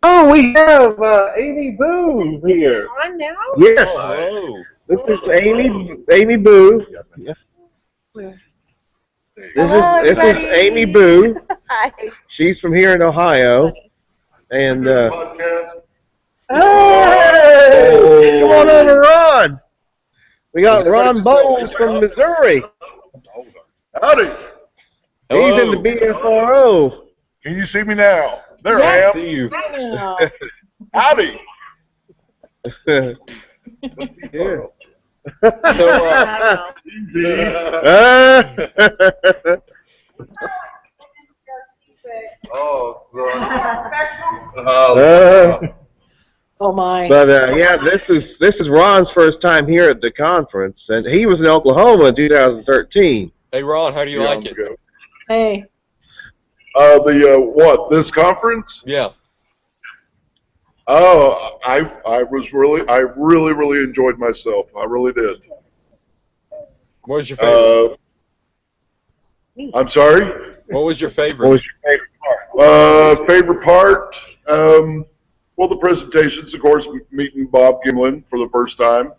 oh, we have Amy Boo here. On now? Yes, Oh, this is Amy Boo. Hello, This is everybody. Amy Boo. Hi. She's from here in Ohio, and Podcast. hey, come on over, Ron. We got Is everybody Ron just Bowles from Missouri. Howdy. He's in the BFRO. Can you see me now? There Yes. I see you. Yeah. am. Howdy. Yeah. Oh, Oh, my. But yeah, this is Ron's first time here at the conference, and he was in Oklahoma in 2013. Hey, Ron, how do you like it? Hey. What, this conference? Yeah. Oh, I really enjoyed myself. I really did. What was your favorite? I'm sorry? What was your What favorite? was your favorite part? Favorite part? Well, the presentations, of course, meeting Bob Gimlin for the first time.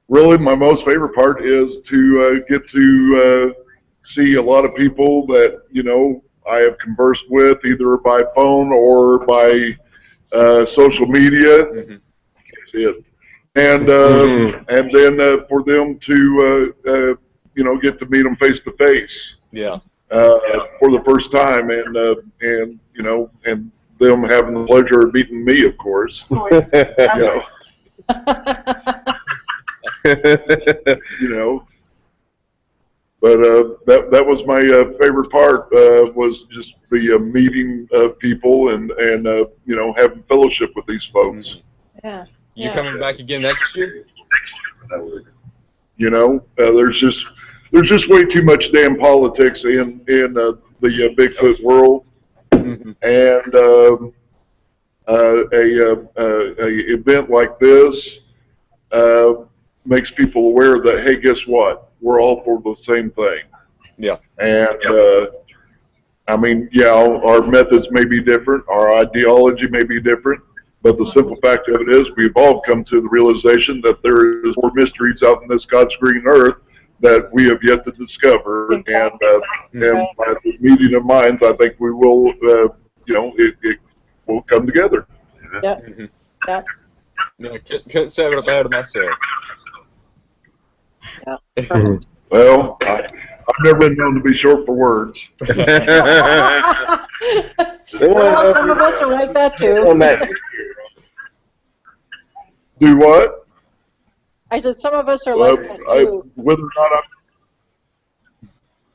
Really, my most favorite part is to get to see a lot of people that, you know, I have conversed with either by phone or by social media. Mm-hmm. That's it. And then for them to you know, get to meet them face to face Yeah. for the first time, and you know, and them having the pleasure of meeting me, of course. You know. But that was my favorite part, was just the meeting of people and you know, having fellowship with these folks. Yeah. You Yeah. coming back again next year? You know, there's just way too much damn politics in the Bigfoot world, Mm-hmm. and a event like this makes people aware that, hey, guess what? We're all for the same thing. Yeah. And I mean, yeah, our methods may be different, our ideology may be different, but the simple fact of it is we've all come to the realization that there is more mysteries out in this God's green earth that we have yet to discover. Exactly. And by the meeting of minds, I think we will, it will come together. Yep. Mm-hmm. Yep. No, couldn't say it better myself. Yeah. Perfect. Well, I've never been known to be short for words. Well, some of us are like that too. Do what? I said some of us are like that too.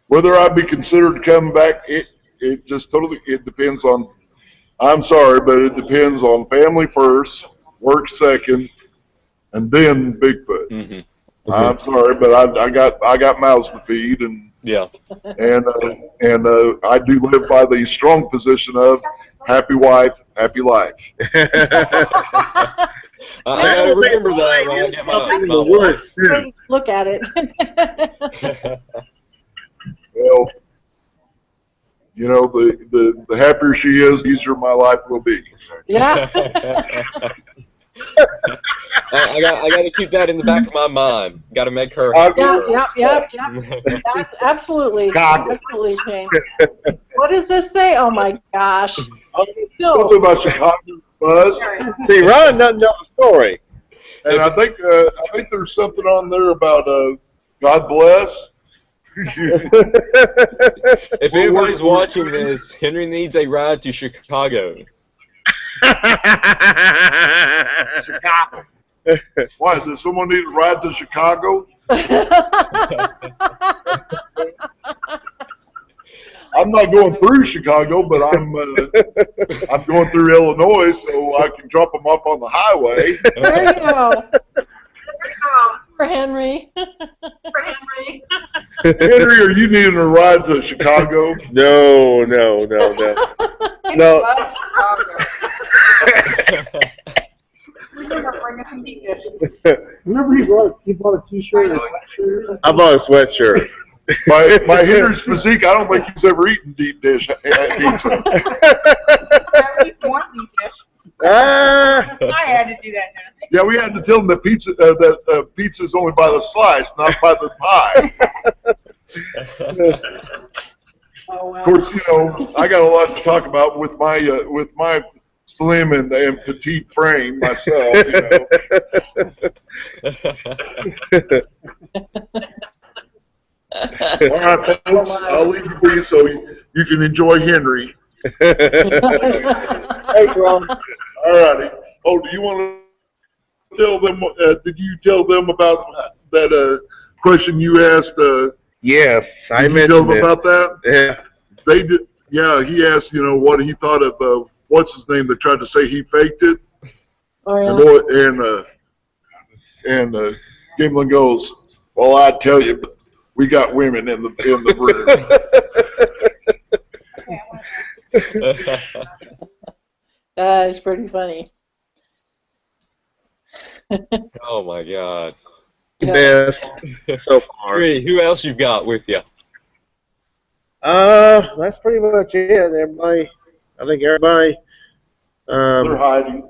Whether I'd be considered to come back, it just totally, it depends on, I'm sorry, but it depends on family first, work second, and then Bigfoot. Mm-hmm. I'm sorry, but I got mouths to feed, and Yeah. and I do live by the strong position of happy wife, happy life. I gotta remember that when I get my wife. Look at it. Well, you know, the happier she is, the easier my life will be. Yeah. I got to keep that in the back of my mind. Got to make her. Yep. That's absolutely, Shane. What does this say? Oh my gosh. Something about Chicago Buzz. See, Ron doesn't know the story. And I think there's something on there about God bless. If anybody's watching this, Henry needs a ride to Chicago. Chicago. Why, does someone need a ride to Chicago? I'm not going through Chicago, but I'm going through Illinois, so I can drop them off on the highway. There you go. For Henry. Henry, are you needing a ride to Chicago? No. Remember he bought a t-shirt and a sweatshirt? I bought a sweatshirt. By Henry's physique, I don't think he's ever eaten deep dish pizza. I had to do that now. Yeah, we had to tell him that pizza is only by the slice, not by the pie. Oh, wow. Of course, you know, I got a lot to talk about with my slim and petite frame myself. All right, folks, I'll leave you be so you can enjoy Henry. Thanks, Ron. All righty. Oh, do you want to tell them? Did you tell them about that question you asked? Yes, I did you tell them mentioned it. about that? Yeah. They did. Yeah, he asked, you know, what he thought of what's his name that tried to say he faked it. Oh, yeah. And Gimlin goes, well, I tell you, we got women in the room. That is pretty funny. Oh my God. Best so far. Hey, who else you've got with you? That's pretty much it. Everybody, I think everybody. They're hiding.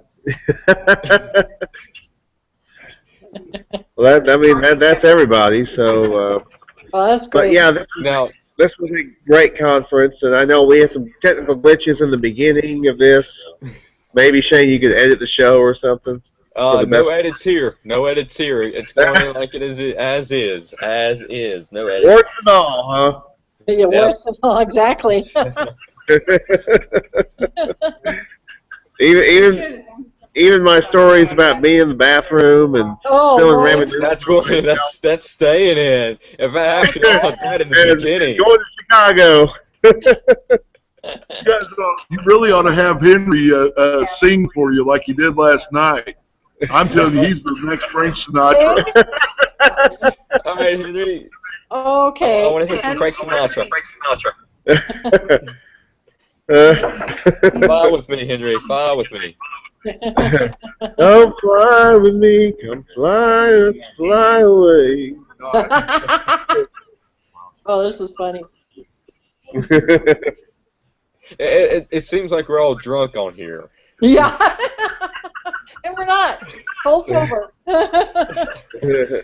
Well, that's everybody. So. Well, that's great. But yeah, this was a great conference, and I know we had some technical glitches in the beginning of this. Maybe Shane, you could edit the show or something. No edits here. No edits here. It's going like it is as is. No edits. Worse than all, huh? Yeah, worse than all, exactly. Even my stories about being in the bathroom and feeling reminiscent. That's staying in. If I have to put that in the beginning. Going to Chicago. You guys, you really ought to have Henry sing for you like he did last night. I'm telling you, he's the next Frank Sinatra. All right, Henry. Okay. I want to hear some Frank Sinatra. Fly with me, Henry. Fly with me. Come fly with me. Come fly, let's fly away. Oh, this is funny. It seems like we're all drunk on here. Yeah. And we're not. Cold sober. Well,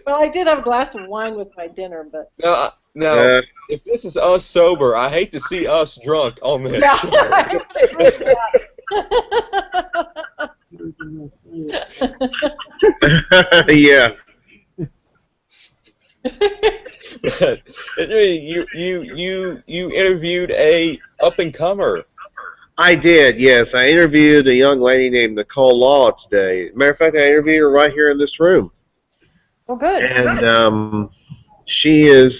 I did have a glass of wine with my dinner, but. Now, if this is us sober, I hate to see us drunk on this show. Yeah. But you interviewed a up and comer. I did, yes. I interviewed a young lady named Nicole Law today. Matter of fact, I interviewed her right here in this room. Oh, good. And she is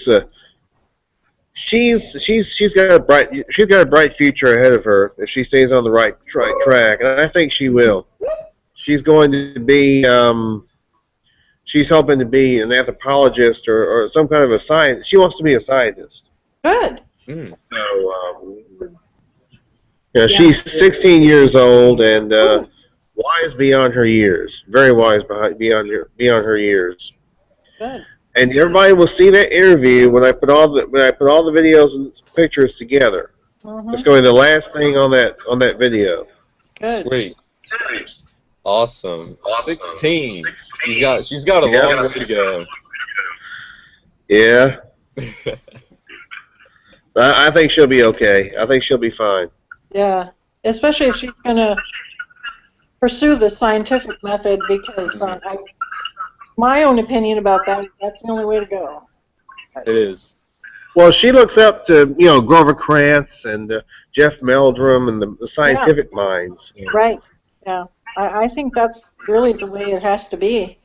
she's got a bright future ahead of her if she stays on the right track, and I think she will. She's going to be she's hoping to be an anthropologist or some kind of a science. She wants to be a scientist. Good. Mm. So yeah, she's 16 years old and wise beyond her years. Very wise beyond her years. Good. And everybody will see that interview when I put all the videos and pictures together. Mm-hmm. It's going to be the last thing on that video. Good. Sweet. Awesome. 16. She's got a long way to go. Yeah. I think she'll be okay. I think she'll be fine. Yeah, especially if she's going to pursue the scientific method, because my own opinion about that's the only way to go. It is. Well, she looks up to, Grover Krantz and Jeff Meldrum and the scientific minds. Right, yeah. I think that's really the way it has to be.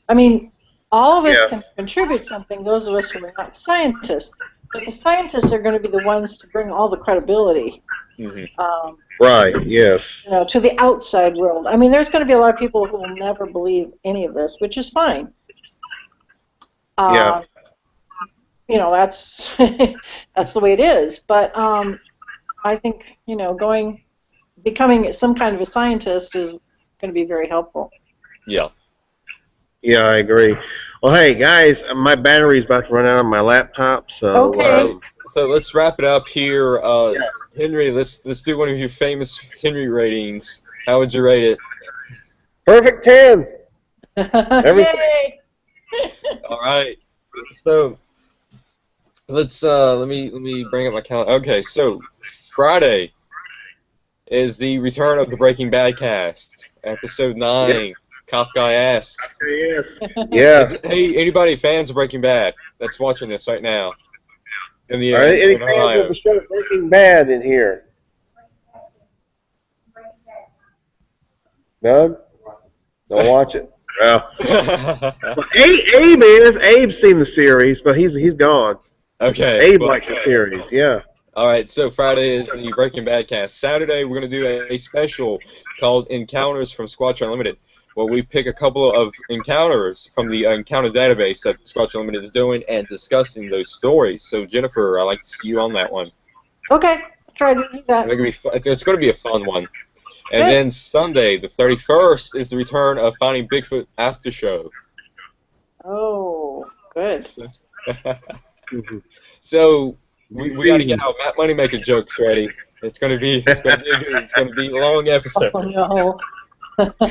I mean, all of us can contribute something, those of us who are not scientists, but the scientists are going to be the ones to bring all the credibility. Mm-hmm. Right, yes. To the outside world. I mean, there's going to be a lot of people who will never believe any of this, which is fine. Yeah. That's that's the way it is. But I think, becoming some kind of a scientist is going to be very helpful. Yeah. Yeah, I agree. Well, hey, guys, my battery's about to run out on my laptop, so... Okay. So let's wrap it up here. Henry, let's do one of your famous Henry ratings. How would you rate it? Perfect 10. Everything. Yay! All right. So let's let me bring up my calendar. Okay, so Friday is the return of the Breaking Bad cast, episode 9. Kafkaesque. Yeah. Hey, anybody fans of Breaking Bad that's watching this right now? In the any fans of the show Breaking Bad in here? None? Don't watch it. Well, Abe is. Abe's seen the series, but he's gone. Okay. Abe likes the series, yeah. All right, so Friday is the Breaking Bad cast. Saturday, we're going to do a special called Encounters from Squatch Unlimited. Well, we pick a couple of encounters from the encounter database that Squatch Unlimited is doing and discussing those stories. So, Jennifer, I'd like to see you on that one. Okay, try to do that. It's going to be a fun one. And then Sunday, the 31st, is the return of Finding Bigfoot After Show. Oh, good. So we got to get our Matt Moneymaker jokes ready. It's going to be a long episode. Oh no.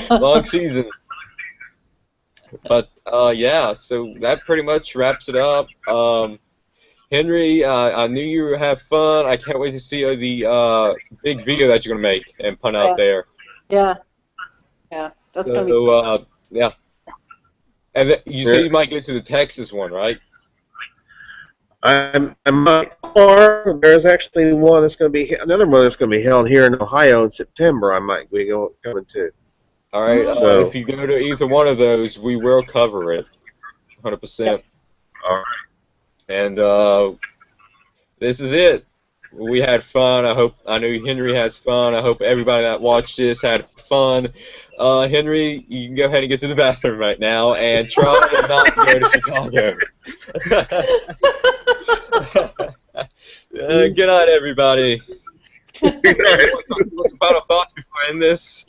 Long season. But yeah, so that pretty much wraps it up. Henry, I knew you would have fun. I can't wait to see the big video that you're gonna make and put out there. Yeah, that's gonna be. Yeah. And you say you might go to the Texas one, right? I might. Or there's actually one that's going to be another one that's going to be held here in Ohio in September. I might be coming to. All right. If you go to either one of those, we will cover it, 100%. Yes. All right. And this is it. We had fun. I know Henry has fun. I hope everybody that watched this had fun. Henry, you can go ahead and get to the bathroom right now and try not to go to Chicago. Good night, everybody. What's some final thoughts before I end this?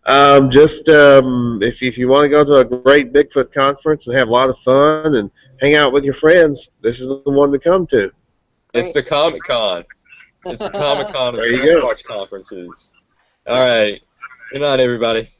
If you want to go to a great Bigfoot conference and have a lot of fun and hang out with your friends, this is the one to come to. It's the Comic Con. It's the Comic Con of There you go. Sasquatch conferences. All right. Good night, everybody.